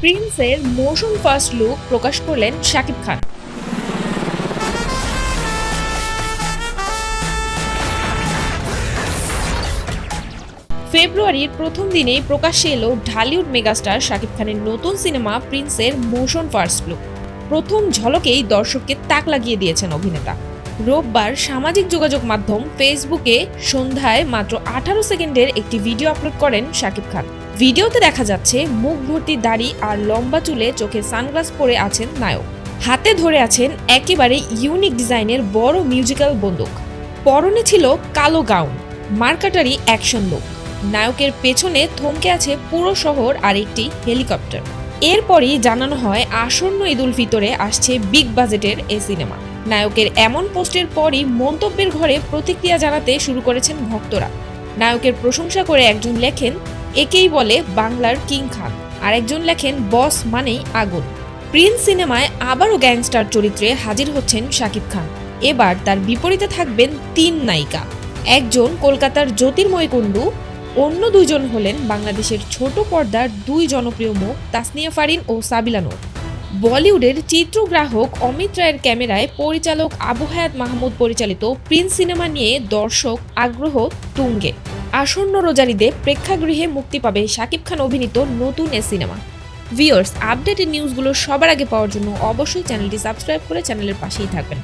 প্রিন্সের motion first look প্রকাশ করলেন শাকিব খান। ফেব্রুয়ারির প্রথম দিনেই প্রকাশ্যে এলো ঢালিউড মেগাস্টার শাকিব খানের নতুন সিনেমা প্রিন্সের মোশন ফার্স্ট লুক। প্রথম ঝলকেই দর্শককে তাক লাগিয়ে দিয়েছেন অভিনেতা। রোববার সামাজিক যোগাযোগ মাধ্যম ফেসবুকে সন্ধ্যায় মাত্র 18 সেকেন্ডের একটি ভিডিও আপলোড করেন শাকিব খান। ভিডিওতে দেখা যাচ্ছে মুখ ভর্তি দাড়ি আর লম্বা চুলে চোখে সানগ্লাস পরে আছেন নায়ক। হাতে ধরে আছেন একেবারে ইউনিক ডিজাইনের বড় মিউজিক্যাল বন্দুক। পরনে ছিল কালো গাউন, মার্কাটারি অ্যাকশন লুক। নায়কের পেছনে থমকে আছে পুরো শহর আর একটি হেলিকপ্টার। এরপরই জানানো হয় আসন্ন ঈদ উল ফিতরে আসছে বিগ বাজেটের এই সিনেমা। নায়কের এমন পোস্টের পরই মন্তব্যের ঘরে প্রতিক্রিয়া জানাতে শুরু করেছেন ভক্তরা। নায়কের প্রশংসা করে একজন লেখেন, একেই বলে বাংলার কিং খান, আর একজন লেখেন, বস মানেই আগুন। প্রিন্স সিনেমায় আবারও গ্যাংস্টার চরিত্রে হাজির হচ্ছেন শাকিব খান। এবার তার বিপরীতে থাকবেন 3 নায়িকা। একজন কলকাতার জ্যোতির্ময় কুণ্ডু, অন্য দুইজন হলেন বাংলাদেশের ছোট পর্দার 2 জনপ্রিয় মুখ তাসনিয়া ফারিন ও সাবিলা নূর। বলিউডের চিত্রগ্রাহক অমিত রায়ের ক্যামেরায় পরিচালক আবু হায়াত মাহমুদ পরিচালিত প্রিন্স সিনেমা নিয়ে দর্শক আগ্রহ তুঙ্গে। আসন্ন রোজার ঈদে প্রেক্ষাগৃহে মুক্তি পাবে শাকিব খান অভিনীত নতুন এ সিনেমা। ভিউয়ার্স, আপডেটেড নিউজগুলো সবার আগে পাওয়ার জন্য অবশ্যই চ্যানেলটি সাবস্ক্রাইব করে চ্যানেলের পাশেই থাকবেন।